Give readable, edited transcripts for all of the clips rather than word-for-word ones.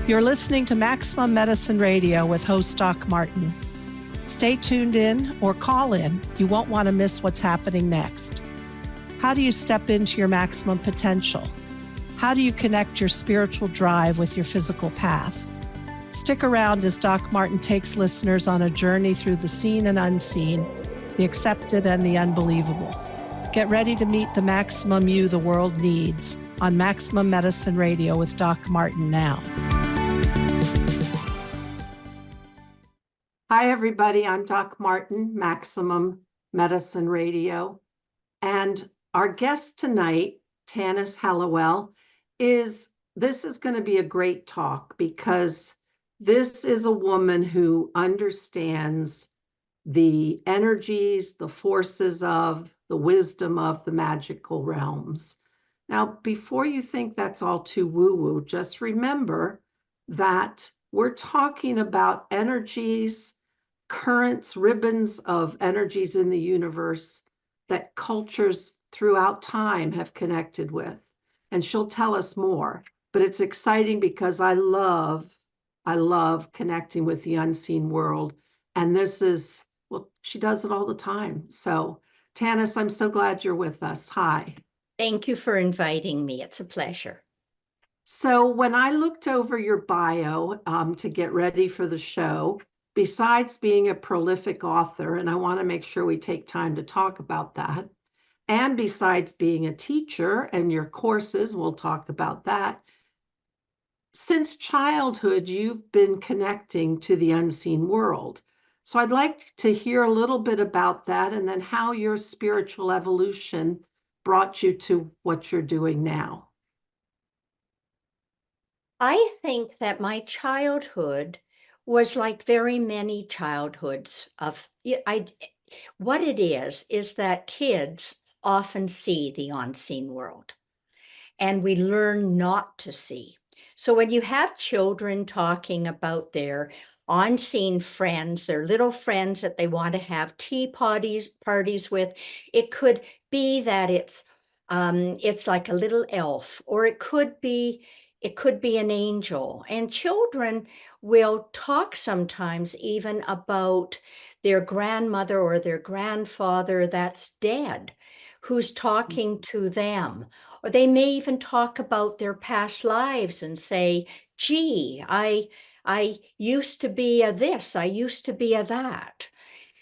You're listening to Maximum Medicine Radio with host Doc Martin. Stay tuned in or call in. You won't want to miss what's happening next. How do you step into your maximum potential? How do you connect your spiritual drive with your physical path? Stick around as Doc Martin takes listeners on a journey through the seen and unseen, the accepted and the unbelievable. Get ready to meet the maximum you the world needs on Maximum Medicine Radio with Doc Martin now. Hi, everybody. I'm Doc Martin, Maximum Medicine Radio. And our guest tonight, Tanis Hallowell, this is going to be a great talk because this is a woman who understands the energies, the forces of, the wisdom of the magical realms. Now, before you think that's all too woo-woo, just remember that we're talking about energies, currents, ribbons of energies in the universe that cultures throughout time have connected with. And she'll tell us more. But it's exciting because I love connecting with the unseen world. And this is, well, she does it all the time. So, Tanis, I'm so glad you're with us. Hi. Thank you for inviting me. It's a pleasure. So when I looked over your bio to get ready for the show, besides being a prolific author, and I want to make sure we take time to talk about that, and besides being a teacher and your courses, we'll talk about that, since childhood, you've been connecting to the unseen world. So I'd like to hear a little bit about that and then how your spiritual evolution brought you to what you're doing now. I think that my childhood was like very many childhoods what it is that kids often see the unseen world and we learn not to see. So when you have children talking about their unseen friends, their little friends that they want to have tea parties with, it could be that it's like a little elf, or it could be an angel. And children will talk sometimes even about their grandmother or their grandfather that's dead, who's talking to them. Or they may even talk about their past lives and say, gee, I used to be a this, I used to be a that.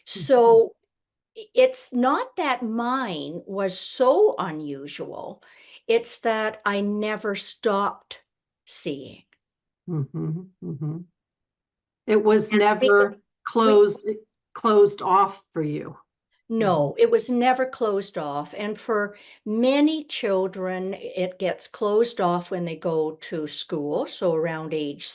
So it's not that mine was so unusual. It's that I never stopped seeing. It was never closed off for you. No, it was never closed off. And for many children, it gets closed off when they go to school. So around age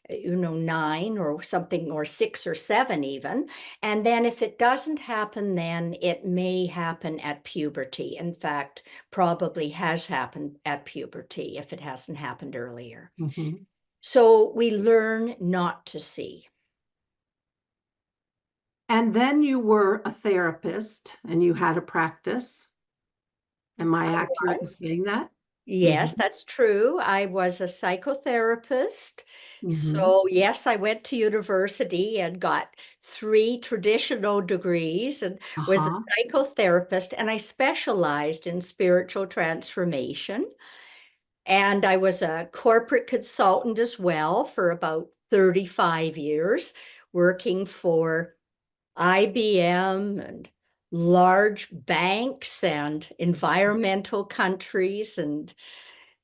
9 or something, or 6 or 7 even. And then if it doesn't happen, then it may happen at puberty. In fact, probably has happened at puberty if it hasn't happened earlier. So we learn not to see. And then you were a therapist and you had a practice. Am I accurate in saying that? Yes, that's true. I was a psychotherapist. So yes, I went to university and got 3 traditional degrees and was a psychotherapist, and I specialized in spiritual transformation. And I was a corporate consultant as well for about 35 years, working for IBM and large banks and environmental countries and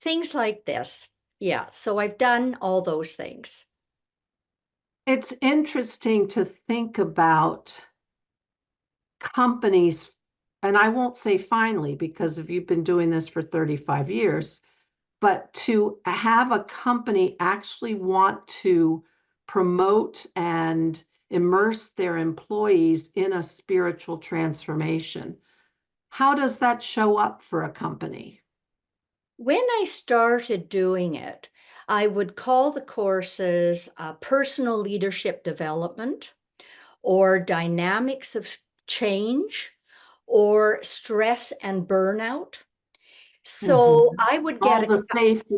things like this. Yeah, so I've done all those things. It's interesting to think about companies, and I won't say finally, because if you've been doing this for 35 years, but to have a company actually want to promote and immerse their employees in a spiritual transformation. How does that show up for a company? When I started doing it, I would call the courses personal leadership development, or dynamics of change, or stress and burnout. So I would get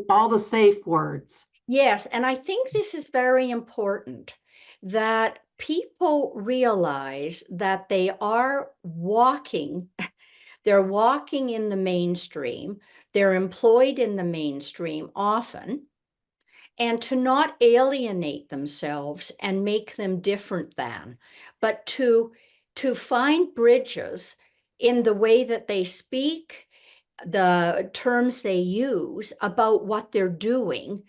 all the safe words. Yes, and I think this is very important that people realize that they're walking in the mainstream, they're employed in the mainstream often, and to not alienate themselves and make them different than, but to find bridges in the way that they speak, the terms they use about what they're doing,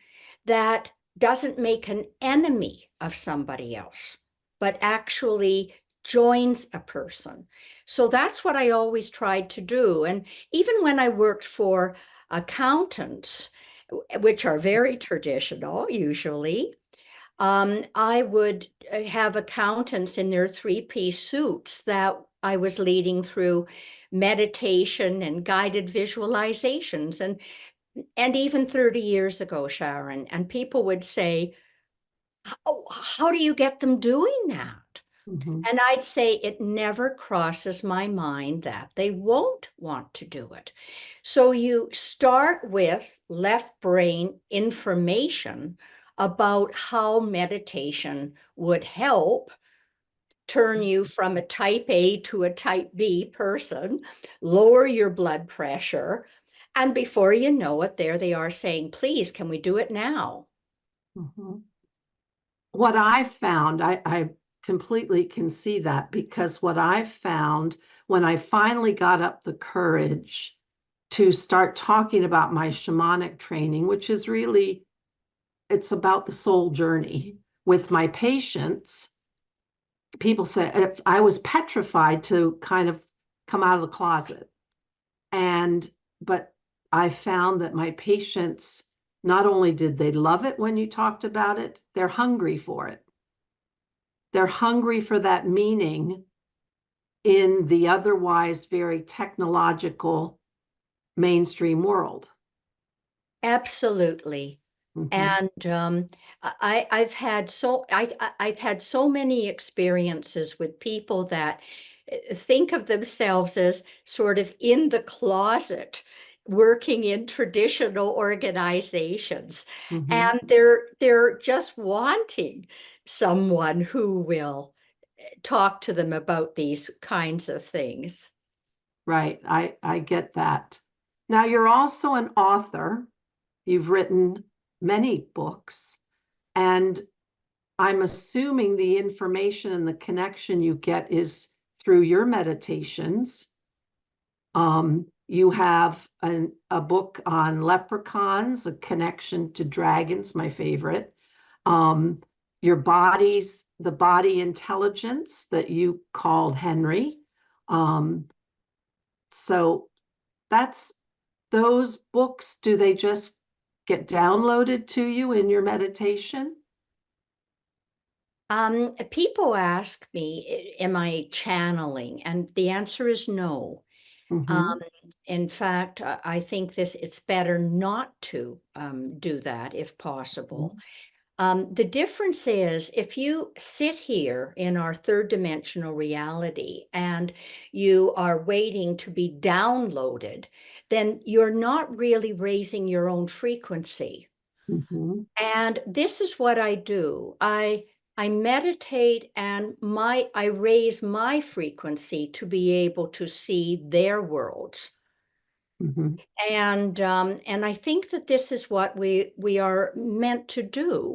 that doesn't make an enemy of somebody else, but actually joins a person. So that's what I always tried to do. And even when I worked for accountants, which are very traditional usually, I would have accountants in their three-piece suits that I was leading through meditation and guided visualizations, and even 30 years ago, Sharon, and people would say, "Oh, how do you get them doing that?" Mhm. And I'd say it never crosses my mind that they won't want to do it. So you start with left brain information about how meditation would help turn you from a type A to a type B person, lower your blood pressure. And before you know it, there they are saying, please, can we do it now? Mhm. What I found, I completely can see that, because what I found when I finally got up the courage to start talking about my shamanic training, which is really, it's about the soul journey with my patients. People say if I was petrified to kind of come out of the closet. And, but I found that my patients, not only did they love it when you talked about it, they're hungry for it. They're hungry for that meaning in the otherwise very technological mainstream world. Absolutely. Mhm, And I've had so many experiences with people that think of themselves as sort of in the closet, working in traditional organizations, mhm. and they're just wanting someone who will talk to them about these kinds of things. Right. I get that. Now you're also an author. You've written many books, and I'm assuming the information and the connection you get is through your meditations. You have a book on leprechauns, a connection to dragons, my favorite. Um, the body intelligence that you called Henry. Um, so that's those books. Do they just get downloaded to you in your meditation? People ask me, am I channeling? And the answer is no. Um, Mm-hmm. in fact, I think it's better not to do that if possible. The difference is if you sit here in our third dimensional reality and you are waiting to be downloaded, then you're not really raising your own frequency. Mm-hmm. And this is what I do. I meditate and I raise my frequency to be able to see their worlds. Mm-hmm. And I think that this is what we are meant to do.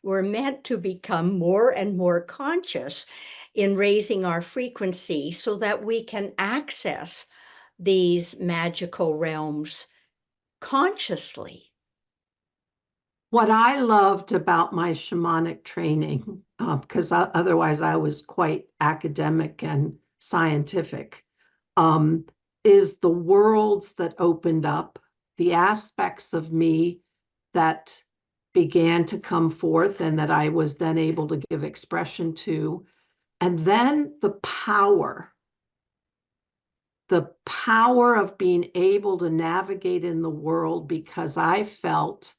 We're meant to become more and more conscious in raising our frequency so that we can access these magical realms consciously. What I loved about my shamanic training, because otherwise I was quite academic and scientific, um, is the worlds that opened up, the aspects of me that began to come forth and that I was then able to give expression to. And then the power of being able to navigate in the world, because I felt,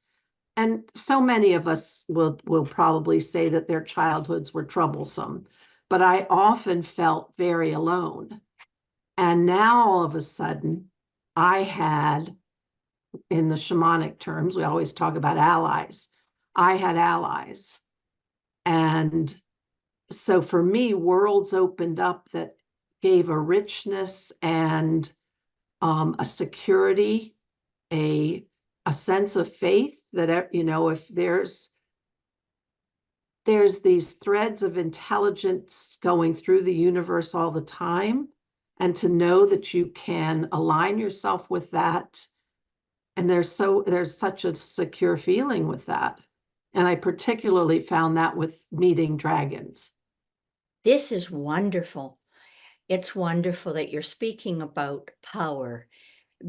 and so many of us will probably say that their childhoods were troublesome, but I often felt very alone. And now all of a sudden, I had, in the shamanic terms, we always talk about allies. I had allies. And so for me, worlds opened up that gave a richness and a security, a sense of faith that, if there's these threads of intelligence going through the universe all the time, and to know that you can align yourself with that, and there's such a secure feeling with that. And I particularly found that with meeting dragons. This is wonderful. It's wonderful that you're speaking about power,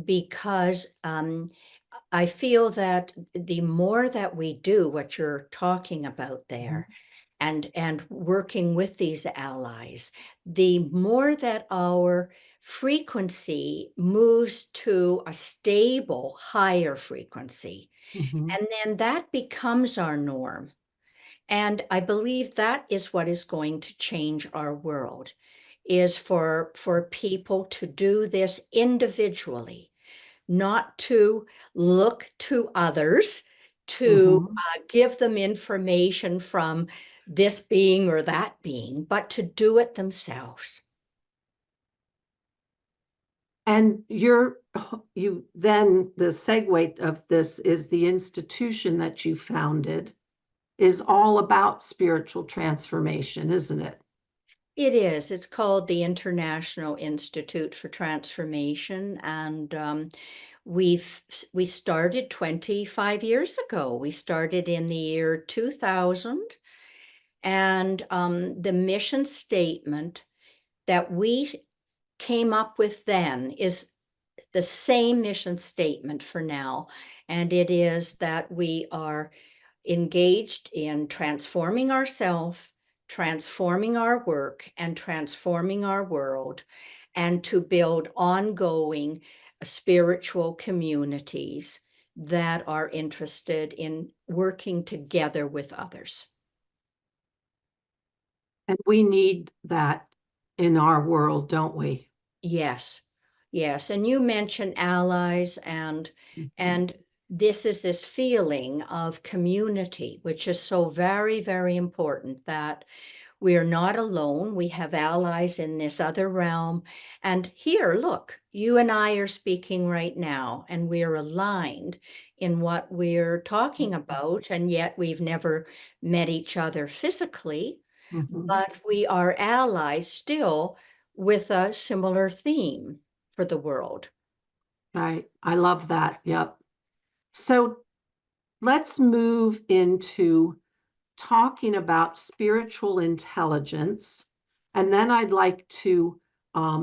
because I feel that the more that we do what you're talking about there, and working with these allies, the more that our frequency moves to a stable, higher frequency. Mhm. And then that becomes our norm. And I believe that is what is going to change our world, is for people to do this individually, not to look to others to Mhm. give them information from this being or that being, but to do it themselves. And you then the segue of this is the institution that you founded is all about spiritual transformation, isn't it? It is. It's called the International Institute for Transformation, and we started 25 years ago. We started in the year 2000, and the mission statement that we came up with then is the same mission statement for now, and it is that we are engaged in transforming ourselves, transforming our work, and transforming our world, and to build ongoing spiritual communities that are interested in working together with others. And we need that in our world, don't we? Yes, yes. And you mentioned allies, and Mhm. and this feeling of community, which is so very, very important, that we are not alone. We have allies in this other realm. And here, look, you and I are speaking right now, and we are aligned in what we're talking about, and yet we've never met each other physically, Mhm. but we are allies still with a similar theme for the world. Right. I love that. Yep. So let's move into talking about spiritual intelligence. And then I'd like to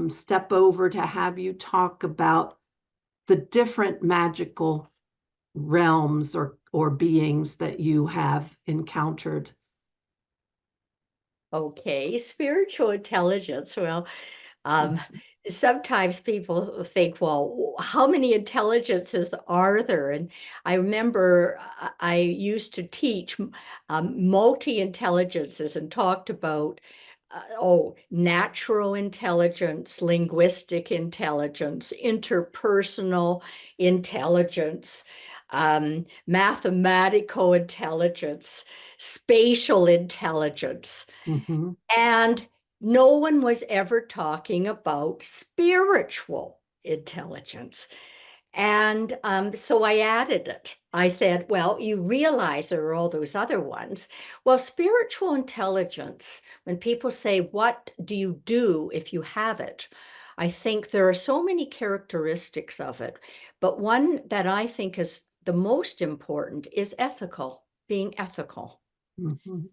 step over to have you talk about the different magical realms or beings that you have encountered. Okay, spiritual intelligence. Well, Um, Mhm. sometimes people think, well, how many intelligences are there? And I remember I used to teach multi-intelligences and talked about, natural intelligence, linguistic intelligence, interpersonal intelligence, mathematical intelligence, spatial intelligence. Mhm. And no one was ever talking about spiritual intelligence. And so I added it. I said, well, you realize there are all those other ones. Well, spiritual intelligence, when people say, what do you do if you have it? I think there are so many characteristics of it, but one that I think is the most important is ethical, being ethical. Mhm.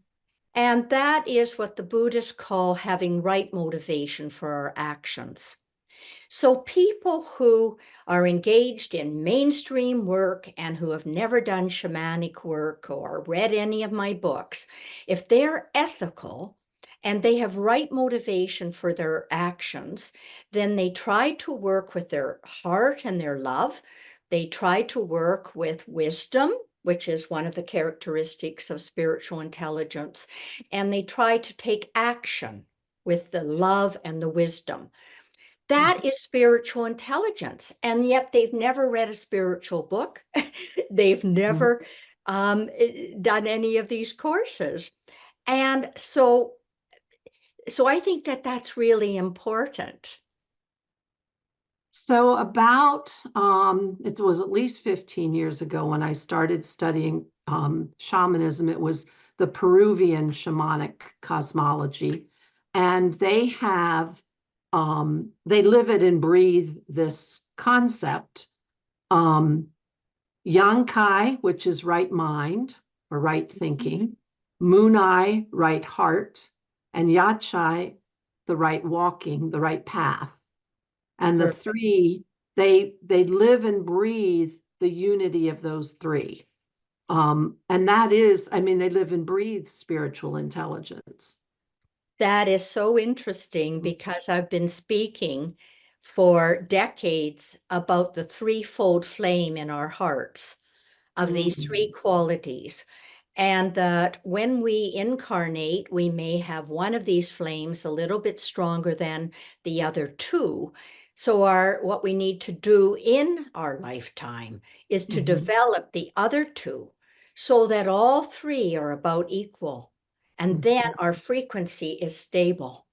And that is what the Buddhists call having right motivation for our actions. So, people who are engaged in mainstream work and who have never done shamanic work or read any of my books, if they're ethical and they have right motivation for their actions, then they try to work with their heart and their love. They try to work with wisdom, which is one of the characteristics of spiritual intelligence, and they try to take action with the love and the wisdom. That is spiritual intelligence, and yet they've never read a spiritual book. They've Mhm. never done any of these courses. And so I think that that's really important. So about, it was at least 15 years ago when I started studying shamanism. It was the Peruvian shamanic cosmology. And they have, they live it and breathe this concept. Yankai, which is right mind or right thinking, Munai, right heart, and Yachai, the right walking, the right path. And the Perfect. three, they live and breathe the unity of those three. And that is, I mean, they live and breathe spiritual intelligence. That is so interesting because I've been speaking for decades about the threefold flame in our hearts of these three Mhm. qualities. And that when we incarnate, we may have one of these flames a little bit stronger than the other two. So what we need to do in our lifetime is to Mhm. develop the other two so that all three are about equal. And then Mhm. our frequency is stable.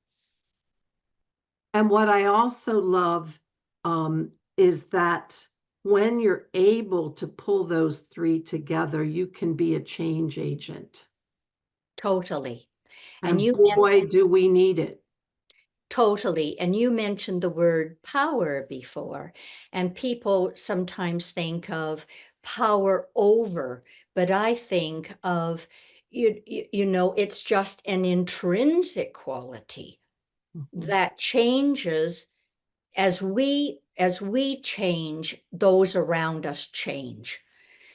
And what I also love is that when you're able to pull those three together, you can be a change agent. Totally. And And you boy, do we need it. Totally. And you mentioned the word power before, and people sometimes think of power over, but I think of, it's just an intrinsic quality Mhm. that changes as we change, those around us change.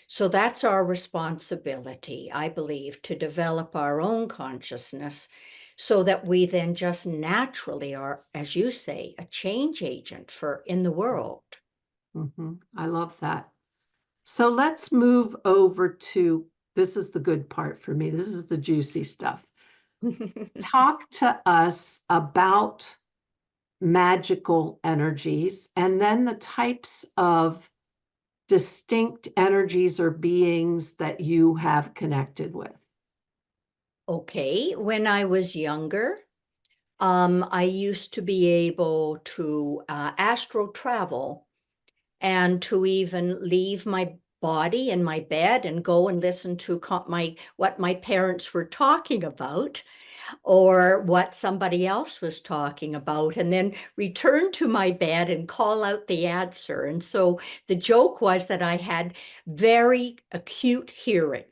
So that's our responsibility, I believe, to develop our own consciousness so that we then just naturally are, as you say, a change agent for in the world. Mhm. I love that. So let's move over to this is the good part for me. This is the juicy stuff. Talk to us about magical energies and then the types of distinct energies or beings that you have connected with. Okay, when I was younger, I used to be able to astral travel and to even leave my body in my bed and go and listen to what my parents were talking about or what somebody else was talking about, and then return to my bed and call out the answer. And so the joke was that I had very acute hearing.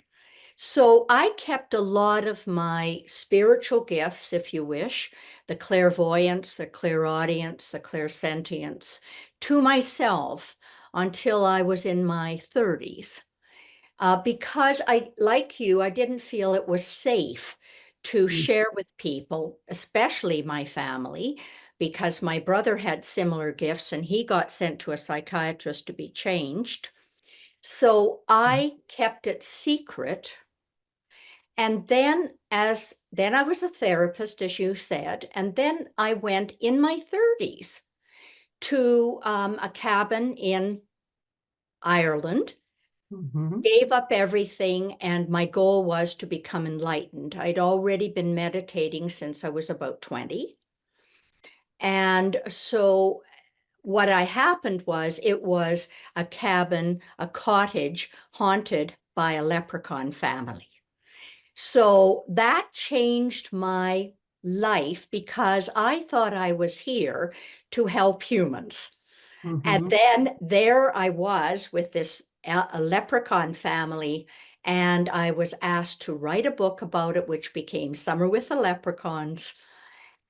So I kept a lot of my spiritual gifts, if you wish, the clairvoyance, the clairaudience, the clairsentience, to myself until I was in my 30s. Because like you, I didn't feel it was safe to Mm. share with people, especially my family, because my brother had similar gifts and he got sent to a psychiatrist to be changed. So I kept it secret. And then I was a therapist, as you said, and then I went in my 30s to a cabin in Ireland, Mhm. gave up everything, and my goal was to become enlightened. I'd already been meditating since I was about 20. And so what I happened was it was a cabin, a cottage haunted by a leprechaun family. So that changed my life because I thought I was here to help humans. And Mhm. then there I was with this a leprechaun family, and I was asked to write a book about it, which became Summer with the Leprechauns,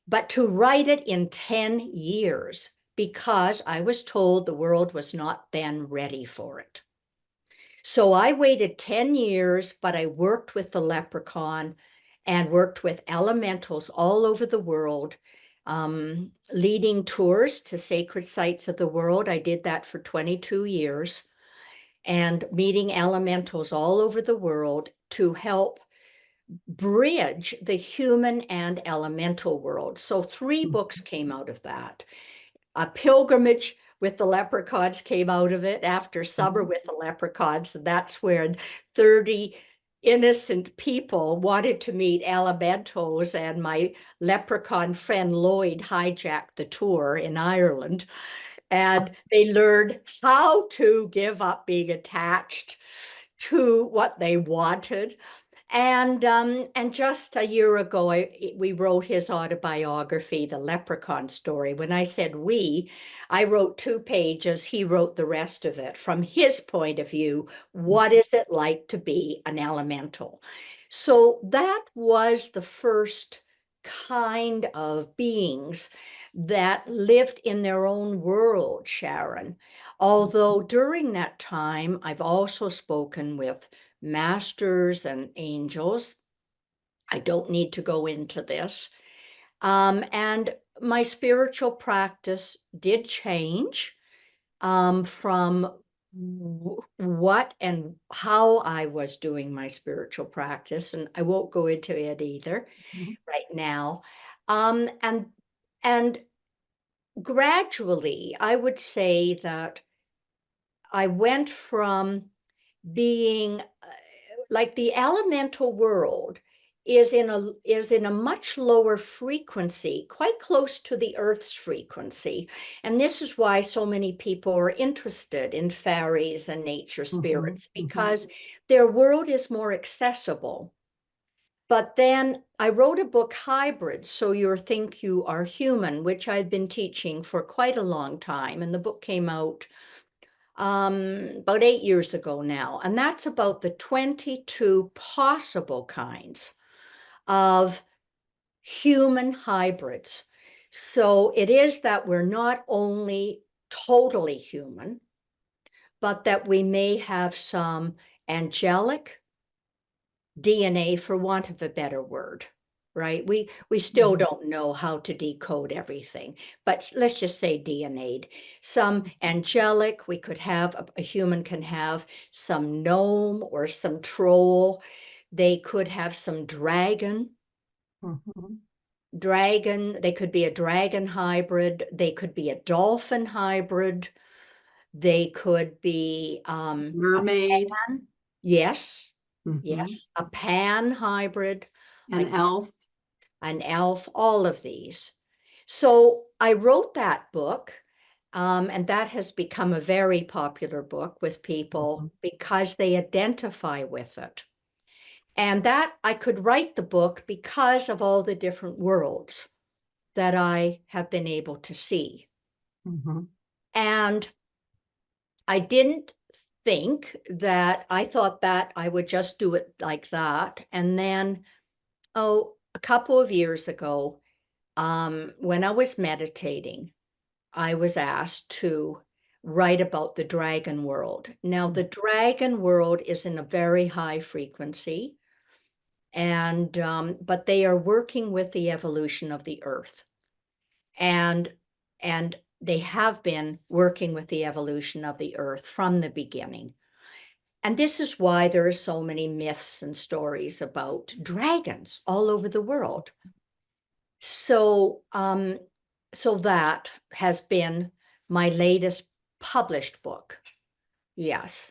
but to write it in 10 years because I was told the world was not then ready for it. So I waited 10 years, but I worked with the leprechaun and worked with elementals all over the world, leading tours to sacred sites of the world. I did that for 22 years and meeting elementals all over the world to help bridge the human and elemental world. So 3 books came out of that. A pilgrimage with the leprechauns came out of it after Summer with the leprechauns. And that's when 30 innocent people wanted to meet elementals, and my leprechaun friend Lloyd hijacked the tour in Ireland. And they learned how to give up being attached to what they wanted. And just a year ago, we wrote his autobiography, The Leprechaun Story. When I said we, I wrote 2 pages. He wrote the rest of it. From his point of view, what is it like to be an elemental? So that was the first kind of beings that lived in their own world, Sharon. Although during that time, I've also spoken with masters and angels. I don't need to go into this. And my spiritual practice did change from what and how I was doing my spiritual practice. And I won't go into it either right now. And gradually, I would say that I went from being like the elemental world is in a much lower frequency, quite close to the Earth's frequency. And this is why so many people are interested in fairies and nature spirits, because their world is more accessible. But then I wrote a book, Hybrid, So You Think You Are Human, which I'd been teaching for quite a long time. And the book came out about 8 years ago now. And that's about the 22 possible kinds of human hybrids. So it is that we're not only totally human, but that we may have some angelic DNA, for want of a better word, right? We still don't know how to decode everything, but let's just say DNA. Some angelic, we could have, a human can have some gnome or some troll. They could have some dragon. They could be a dragon hybrid. They could be a dolphin hybrid. They could be mermaid. Yes. Yes, a pan hybrid, An elf. an elf, all of these. So I wrote that book, and that has become a very popular book with people because they identify with it. And that I could write the book because of all the different worlds that I have been able to see. And I didn't think that, I thought that I would just do it like that. And then, a couple of years ago, when I was meditating, I was asked to write about the dragon world. Now, the dragon world is in a very high frequency, and but they are working with the evolution of the earth. And they have been working with the evolution of the earth from the beginning. And this is why there are so many myths and stories about dragons all over the world. So, so that has been my latest published book. Yes.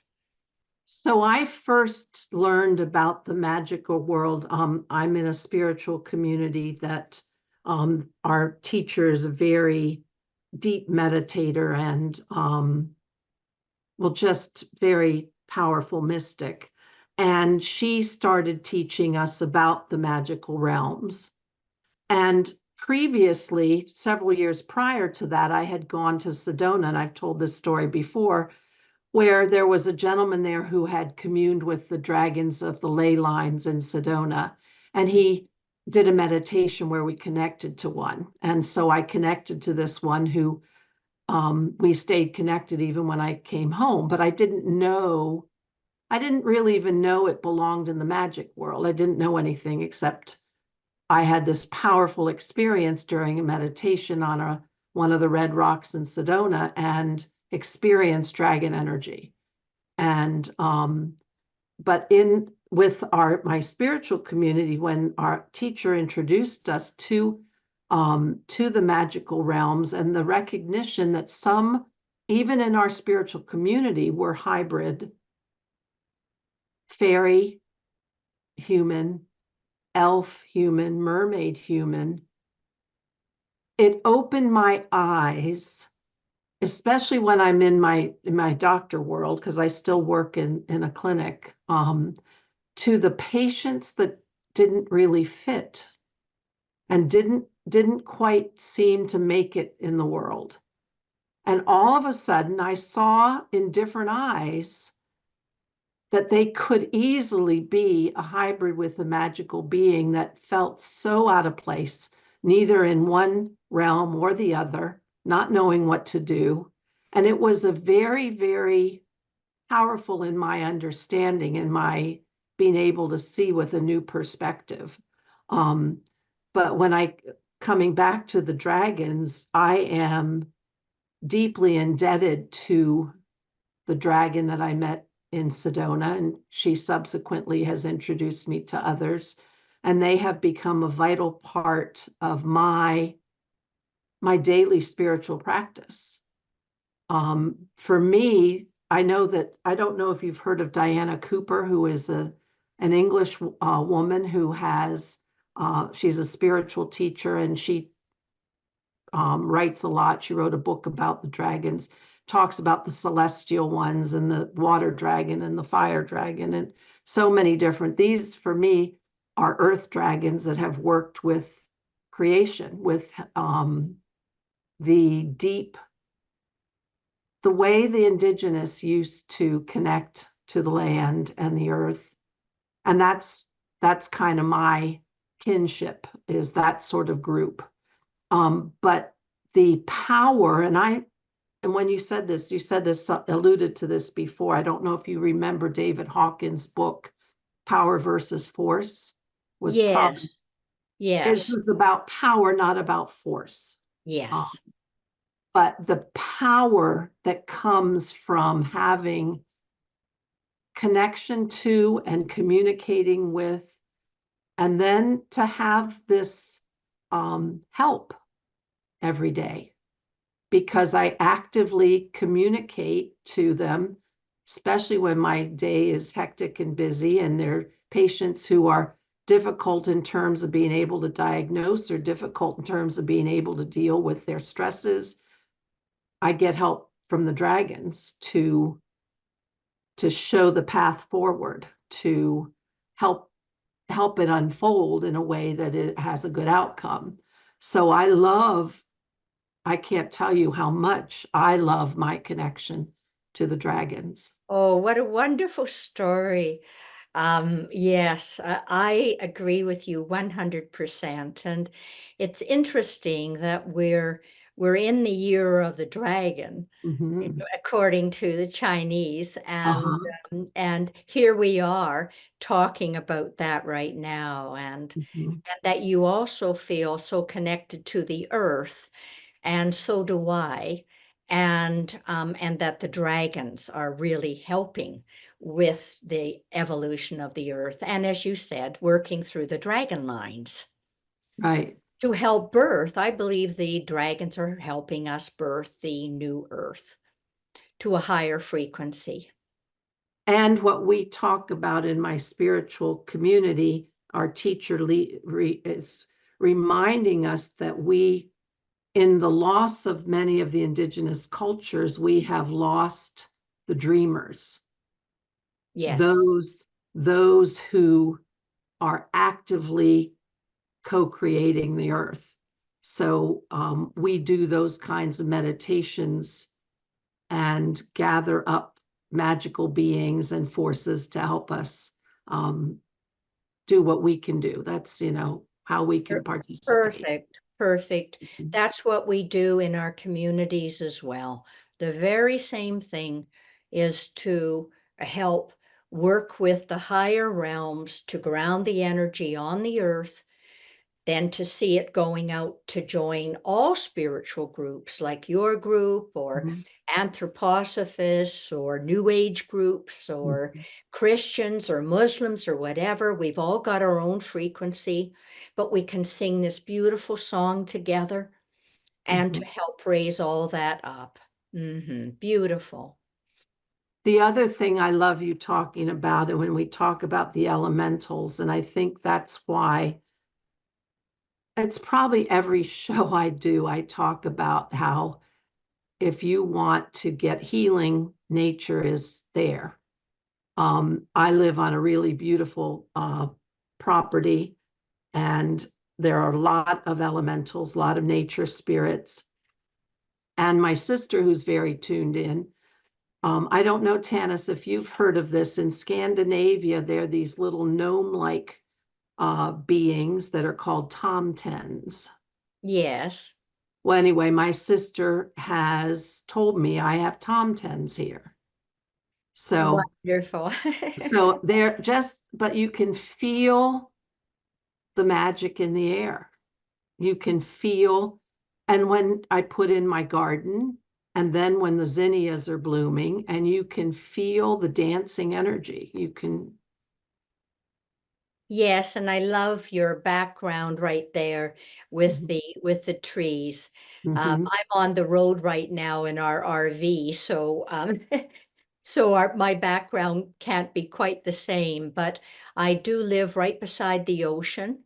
So I first learned about the magical world. I'm in a spiritual community that our teacher is a very deep meditator and well, just very powerful mystic. And she started teaching us about the magical realms. And previously, several years prior to that, I had gone to Sedona, and I've told this story before, where there was a gentleman there who had communed with the dragons of the ley lines in Sedona. And he did a meditation where we connected to one. And so I connected to this one who we stayed connected even when I came home, but I didn't really even know it belonged in the magic world. I didn't know anything except I had this powerful experience during a meditation on one of the red rocks in Sedona and experienced dragon energy. And but with my spiritual community, when our teacher introduced us to the magical realms and the recognition that some even in our spiritual community, we're hybrid, fairy, human, elf, human, mermaid, human. It opened my eyes, especially when I'm in my doctor world, because I still work in a clinic, to the patients that didn't really fit and didn't quite seem to make it in the world. And all of a sudden, I saw in different eyes that they could easily be a hybrid with a magical being that felt so out of place, neither in one realm or the other, not knowing what to do. And it was a very, very powerful in my understanding, in my being able to see with a new perspective. But when coming back to the dragons, I am deeply indebted to the dragon that I met in Sedona, and she subsequently has introduced me to others, and they have become a vital part of my daily spiritual practice. For me, I know that, I don't know if you've heard of Diana Cooper, who is an English woman who has, she's a spiritual teacher, and she writes a lot. She wrote a book about the dragons, talks about the celestial ones and the water dragon and the fire dragon and so many different. These, for me, are earth dragons that have worked with creation, with the deep, the way the indigenous used to connect to the land and the earth. And that's kind of my kinship, is that sort of group. But the power, and when you said this, alluded to this before. I don't know if you remember David Hawkins' book, Power versus Force, was probably, Yes, it yes, was about power, not about force. yes. But the power that comes from having connection to and communicating with, and then to have this help every day, because I actively communicate to them, especially when my day is hectic and busy, and they're patients who are difficult in terms of being able to diagnose, or difficult in terms of being able to deal with their stresses. I get help from the dragons to show the path forward, to help it unfold in a way that it has a good outcome. So I can't tell you how much I love my connection to the dragons. Oh, what a wonderful story. Yes, I agree with you 100%. And it's interesting that we're in the year of the dragon, Mm-hmm. according to the Chinese, Uh-huh. and here we are talking about that right now, Mm-hmm. and that you also feel so connected to the earth, and so do I, and that the dragons are really helping with the evolution of the earth, and as you said, working through the dragon lines Right. to help birth. I believe the dragons are helping us birth the new earth to a higher frequency. And what we talk about in my spiritual community, our teacher is reminding us that we, in the loss of many of the indigenous cultures, we have lost the dreamers, Yes. those who are actively co-creating the earth. So we do those kinds of meditations and gather up magical beings and forces to help us do what we can do. That's, how we can participate. Perfect, perfect. That's what we do in our communities as well. The very same thing is to help work with the higher realms to ground the energy on the earth, then to see it going out to join all spiritual groups like your group, or Mhm. anthroposophists, or New Age groups, or Mhm. Christians or Muslims or whatever. We've all got our own frequency, but we can sing this beautiful song together and to Mhm. help raise all that up. Beautiful. The other thing I love you talking about, and when we talk about the elementals, and I think that's why it's probably every show I do, I talk about how if you want to get healing, nature is there. I live on a really beautiful property, and there are a lot of elementals, a lot of nature spirits. And my sister, who's very tuned in, I don't know, Tanis, if you've heard of this. In Scandinavia, there are these little gnome-like beings that are called tomtens. Yes. Well, anyway, my sister has told me I have tomtens here. So, Wonderful. so they're just, but you can feel the magic in the air. You can feel, and when I put in my garden, and then when the zinnias are blooming, and you can feel the dancing energy. You can. Yes, and I love your background right there with Mhm, the trees. mhm, I'm on the road right now in our RV, so so my background can't be quite the same, but I do live right beside the ocean,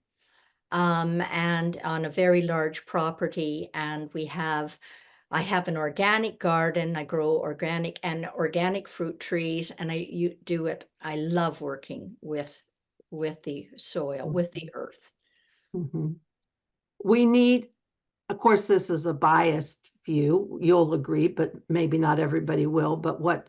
and on a very large property, and I have an organic garden. I grow organic fruit trees, and I love working with the soil, with the earth. mhm. We need, of course, this is a biased view. You'll agree, but maybe not everybody will. But what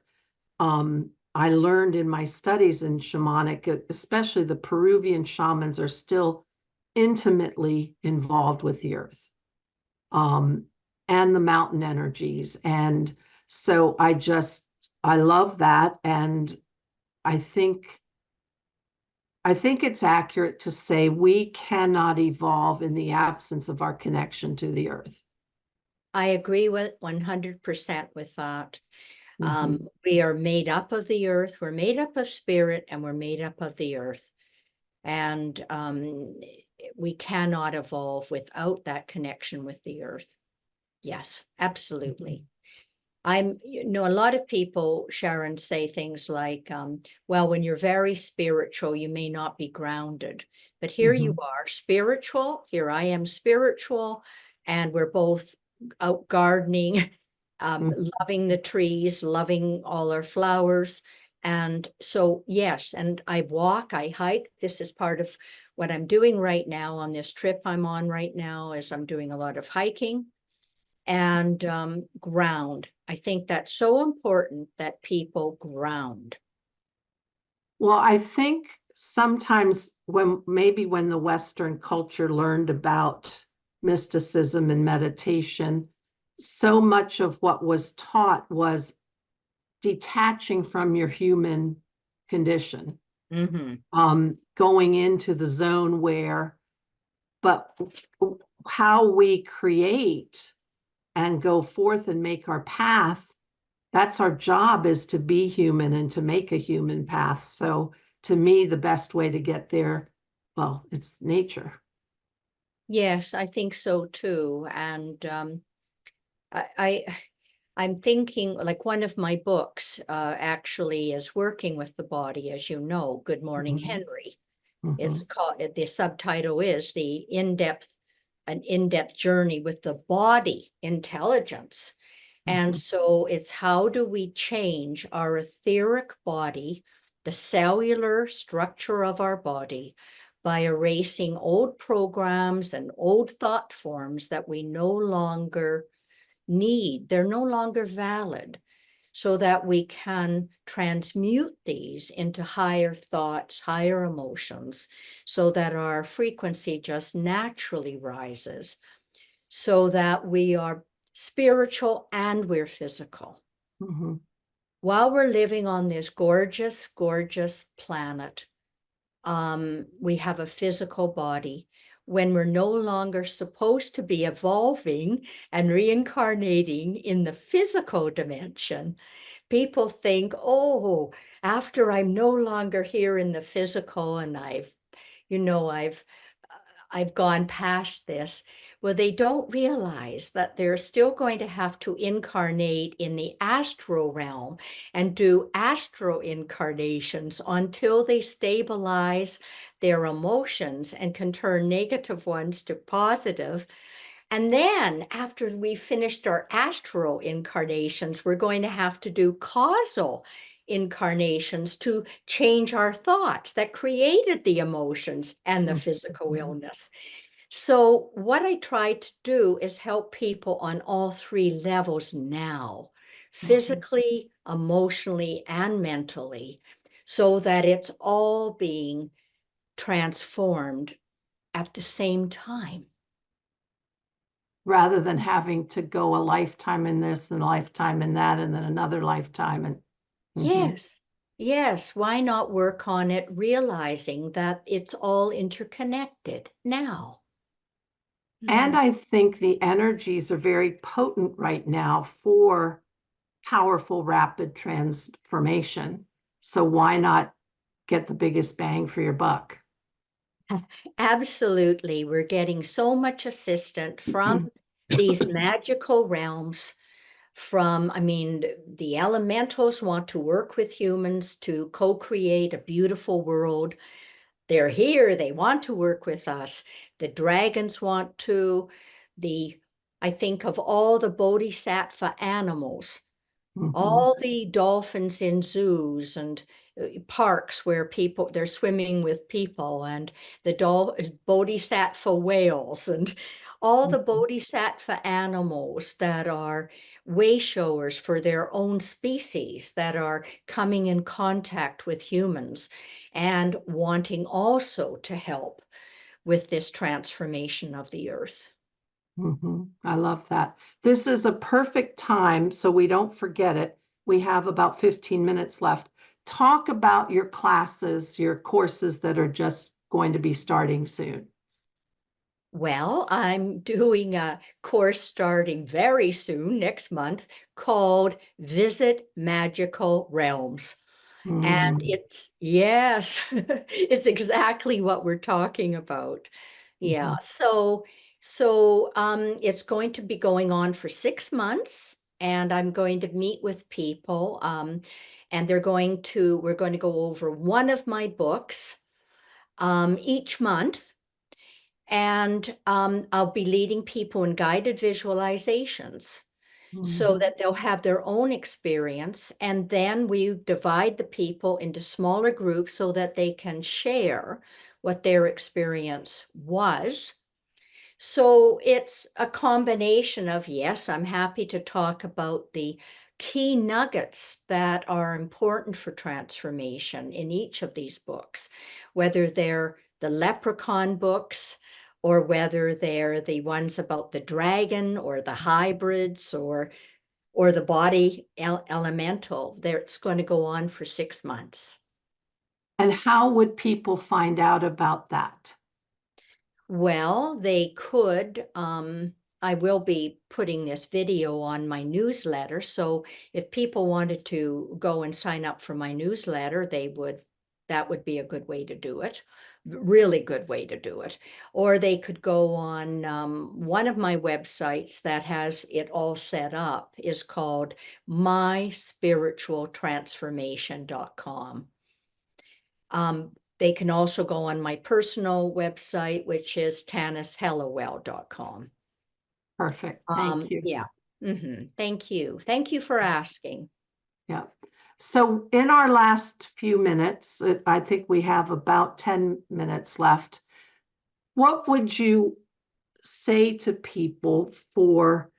I learned in my studies in shamanic, especially the Peruvian shamans, are still intimately involved with the earth, um, and the mountain energies. And so I love that. And I think, I think it's accurate to say we cannot evolve in the absence of our connection to the earth. I agree with 100% with that. Mhm, We are made up of the earth, we're made up of spirit, and we're made up of the earth. And we cannot evolve without that connection with the earth. Yes, mhm, absolutely. You know, a lot of people, Sharon, say things like, well, when you're very spiritual, you may not be grounded. But here you mhm, are, spiritual. Here I am, spiritual. And we're both out gardening, mhm. loving the trees, loving all our flowers. And so, yes, and I walk, I hike. This is part of what I'm doing right now on this trip I'm on right now, is I'm doing a lot of hiking and ground. I think that's so important that people ground. Well, I think sometimes when the Western culture learned about mysticism and meditation, so much of what was taught was detaching from your human condition, Mm-hmm. going into the zone where, but how we create and go forth and make our path, that's our job, is to be human and to make a human path. So to me, the best way to get there, well, it's nature. Yes, I think so too. And I, I I'm thinking, like, one of my books actually is working with the body, as you know. Good Morning, Mhm, Henry. It's mhm, called, the subtitle is an in-depth journey with the body intelligence. And mhm, so it's, how do we change our etheric body, the cellular structure of our body, by erasing old programs and old thought forms that we no longer need. They're no longer valid, so that we can transmute these into higher thoughts, higher emotions, so that our frequency just naturally rises, so that we are spiritual and we're physical. mhm. While we're living on this gorgeous, gorgeous planet, we have a physical body. When we're no longer supposed to be evolving and reincarnating in the physical dimension, people think, oh, after I'm no longer here in the physical and I've, you know, I've gone past this. Well, they don't realize that they're still going to have to incarnate in the astral realm and do astral incarnations until they stabilize their emotions and can turn negative ones to positive. And then after we finished our astral incarnations, we're going to have to do causal incarnations to change our thoughts that created the emotions and the physical Mhm. illness. So what I try to do is help people on all three levels now, Mhm. physically, emotionally, and mentally, so that it's all being transformed at the same time. Rather than having to go a lifetime in this and a lifetime in that and then another lifetime and mhm. Yes, yes. Why not work on it, realizing that it's all interconnected now? And Mhm. I think the energies are very potent right now for powerful, rapid transformation. So why not get the biggest bang for your buck? Absolutely. We're getting so much assistance from these magical realms. I mean, the elementals want to work with humans to co-create a beautiful world. They're here, they want to work with us. The dragons want to. I think of all the bodhisattva animals, Mhm. all the dolphins in zoos and parks where they're swimming with people, and the bodhisattva whales, and all the Mhm. bodhisattva animals that are way showers for their own species, that are coming in contact with humans and wanting also to help with this transformation of the earth. I love that. This is a perfect time, so we don't forget it. We have about 15 minutes left. Talk about your classes, your courses that are just going to be starting soon. Well, I'm doing a course starting very soon, next month, called Visit Magical Realms. And Mm, yes, it's exactly what we're talking about. Yeah. mhm, So it's going to be going on for 6 months, and I'm going to meet with people. And we're going to go over one of my books each month. And I'll be leading people in guided visualizations so mhm, that they'll have their own experience. And then we divide the people into smaller groups so that they can share what their experience was. So it's a combination of, yes, I'm happy to talk about the key nuggets that are important for transformation in each of these books, whether they're the leprechaun books or whether they're the ones about the dragon or the hybrids or the body elemental. It's going to go on for 6 months. And how would people find out about that? Well, they could. I will be putting this video on my newsletter. So if people wanted to go and sign up for my newsletter, that would be a good way to do it. Really good way to do it. Or they could go on one of my websites that has it all set up is called myspiritualtransformation.com. They can also go on my personal website, which is tanishellowell.com. Perfect. Thank you. Yeah. Thank you. Thank you for asking. Yeah. So in our last few minutes, I think we have about 10 minutes left. What would you say to people for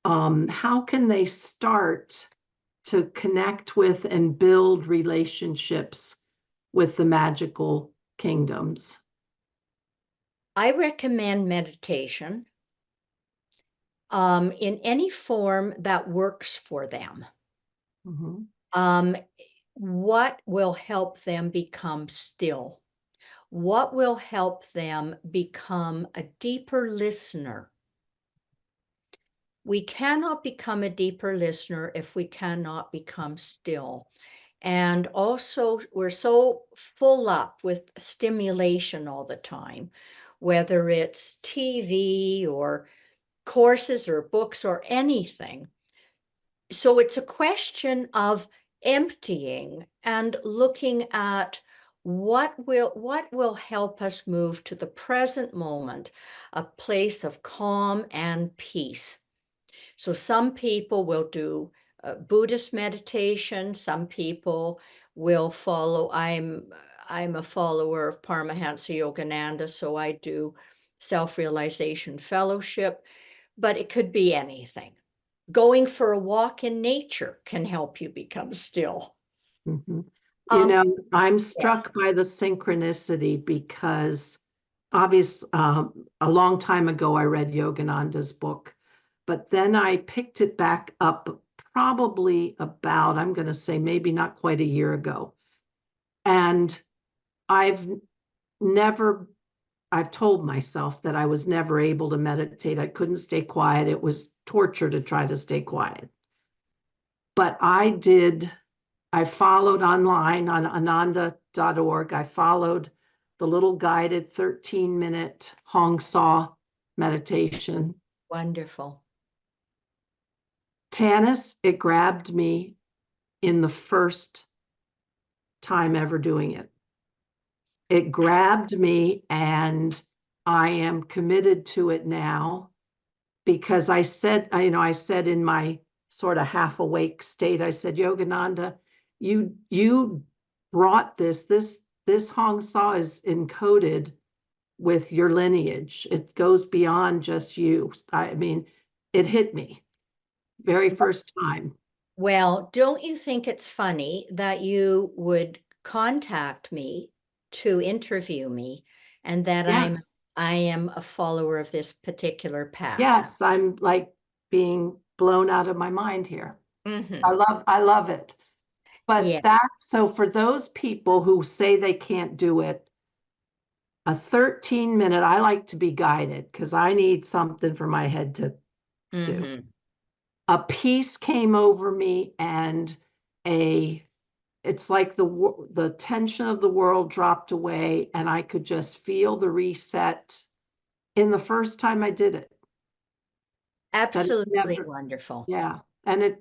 how can they start to connect with and build relationships with the magical kingdoms? I recommend meditation in any form that works for them. Mhm, Um, what will help them become still? What will help them become a deeper listener? We cannot become a deeper listener if we cannot become still. And also, we're so full up with stimulation all the time. whether it's TV or courses or books or anything. So it's a question of emptying and looking at what will help us move to the present moment, a place of calm and peace. So some people will do Buddhist meditation. Some people will follow. I'm a follower of Paramahansa Yogananda, so I do self-realization fellowship, but it could be anything. Going for a walk in nature can help you become still. Mhm. Um, I'm yeah. struck by the synchronicity because a long time ago, I read Yogananda's book, but then I picked it back up probably about, I'm going to say maybe not quite a year ago. And I've never, I've told myself that I was never able to meditate. I couldn't stay quiet. It was torture to try to stay quiet. But I followed online on ananda.org. I followed the little guided 13-minute Hong Saw meditation. Wonderful. Tanis, it grabbed me in the first time ever doing it. It grabbed me, and I am committed to it now because I said in my sort of half awake state, I said, Yogananda, you brought this Hong Saw is encoded with your lineage. It goes beyond just you. I mean, it hit me very first time. Well, don't you think it's funny that you would contact me to interview me and that Yes. I am a follower of this particular path? Yes, I'm like being blown out of my mind here. Mm-hmm. I love it. But Yes. so for those people who say they can't do it, a 13-minute, I like to be guided because I need something for my head to do. Mm-hmm. A peace came over me, and a it's like the tension of the world dropped away, and I could just feel the reset in the first time I did it. That Absolutely never, wonderful. yeah. And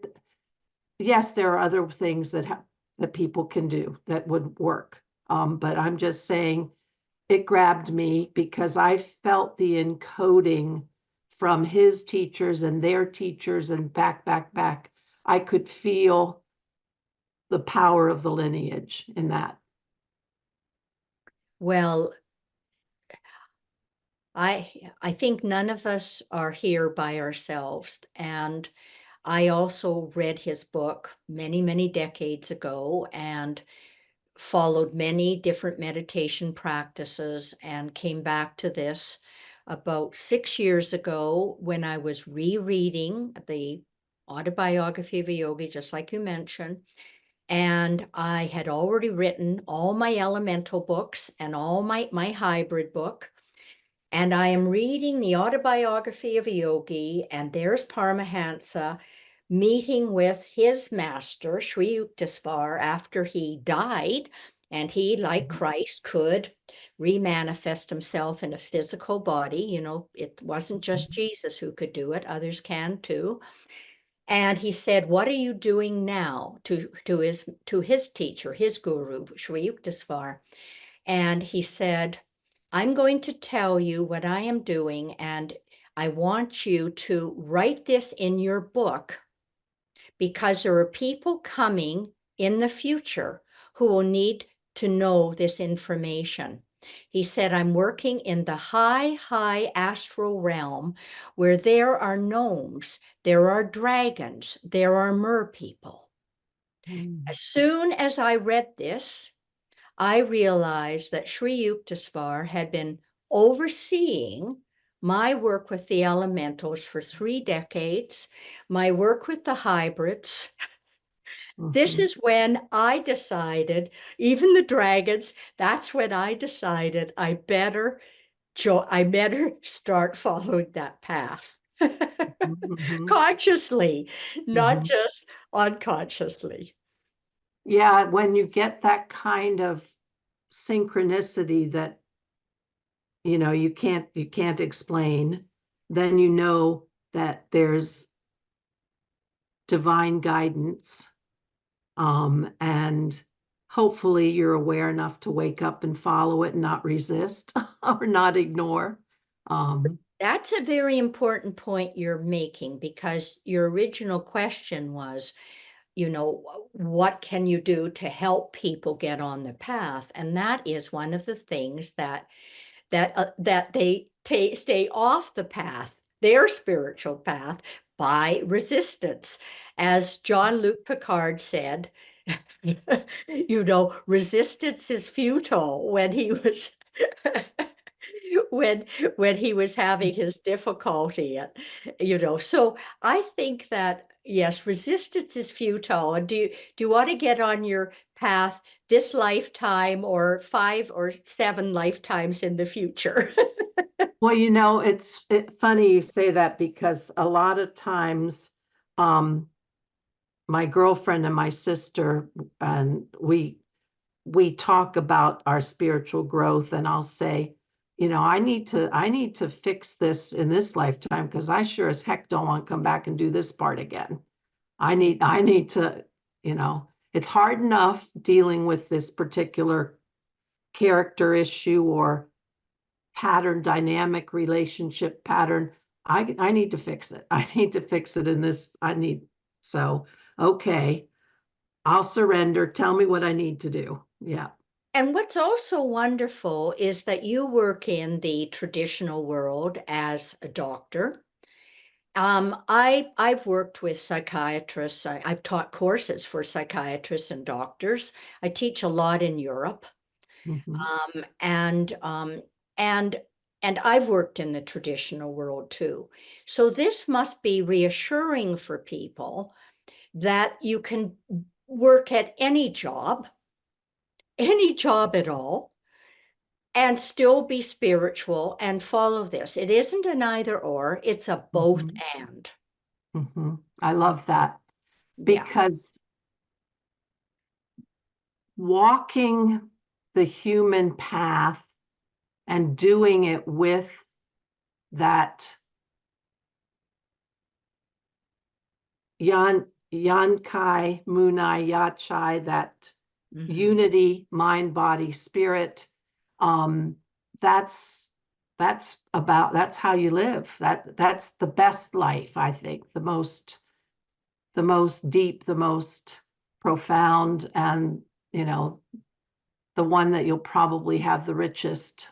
yes, there are other things that people can do that would work. But I'm just saying it grabbed me because I felt the encoding from his teachers and their teachers and back. I could feel the power of the lineage in that. Well, I think none of us are here by ourselves. And I also read his book many, many decades ago and followed many different meditation practices and came back to this about 6 years ago when I was rereading the autobiography of a yogi, just like you mentioned. And I had already written all my elemental books and all my hybrid book. And I am reading the autobiography of a yogi, and there's Paramahansa meeting with his master, Sri Yukteswar, after he died. And he, like Christ, could remanifest himself in a physical body. You know, it wasn't just Jesus who could do it, others can too. And he said, "What are you doing now?" to his teacher, his guru, Sri Yukteswar. And he said, "I'm going to tell you what I am doing, and I want you to write this in your book because there are people coming in the future who will need to know this information." He said, "I'm working in the high astral realm where there are gnomes, there are dragons, there are mer people." Mm. As soon as I read this, I realized that Sri Yukteswar had been overseeing my work with the elementals for 3 decades, my work with the hybrids. This Mhm. is when I decided, even the dragons, that's when I decided I better start following that path. Mhm. Consciously, not Mhm. just unconsciously. Yeah, when you get that kind of synchronicity that you can't explain, then you know that there's divine guidance. And hopefully you're aware enough to wake up and follow it and not resist or not ignore. That's a very important point you're making, because your original question was, what can you do to help people get on the path? And that is one of the things that they stay off the path, their spiritual path, by resistance. As Jean-Luc Picard said, resistance is futile, when he was when he was having his difficulty. So I think that, yes, resistance is futile. And do you want to get on your path this lifetime, or 5 or 7 lifetimes in the future? Well, it's funny you say that, because a lot of times, my girlfriend and my sister, and we talk about our spiritual growth, and I'll say, I need to fix this in this lifetime, because I sure as heck don't want to come back and do this part again. I need to, it's hard enough dealing with this particular character issue or pattern, dynamic relationship pattern. I need to fix it. I need to fix it in this. So, okay, I'll surrender. Tell me what I need to do. Yeah. And what's also wonderful is that you work in the traditional world as a doctor. I've worked with psychiatrists. I've taught courses for psychiatrists and doctors. I teach a lot in Europe. Mhm. Um, and and and I've worked in the traditional world too. So this must be reassuring for people, that you can work at any job at all, and still be spiritual and follow this. It isn't an either or, it's a both Mhm. and. Mhm. I love that, Yeah. because walking the human path and doing it with that Yankai Munai Yachai, that Mhm. unity, mind, body, spirit. Um, that's that's how you live. That's the best life, I think, the most deep, the most profound, and the one that you'll probably have the richest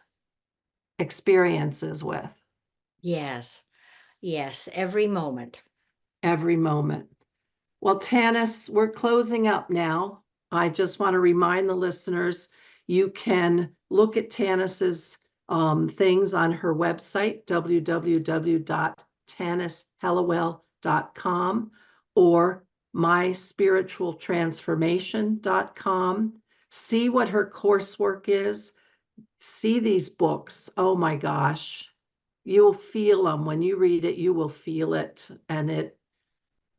experiences with Yes. Yes, every moment. every moment. Well, Tanis, we're closing up now. I just want to remind the listeners, you can look at Tanis's things on her website, www.tanishallowell.com, or myspiritualtransformation.com. See what her coursework is. See these books. Oh my gosh. You'll feel them when you read it. You will feel it, and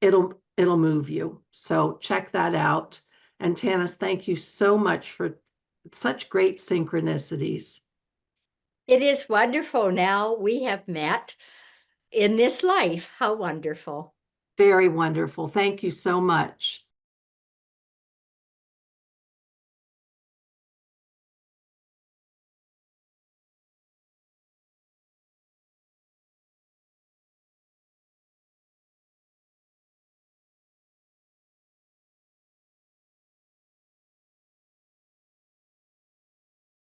it'll move you. So check that out. And Tanis, thank you so much for such great synchronicities. It is wonderful. Now we have met in this life. How wonderful. Very wonderful. Thank you so much.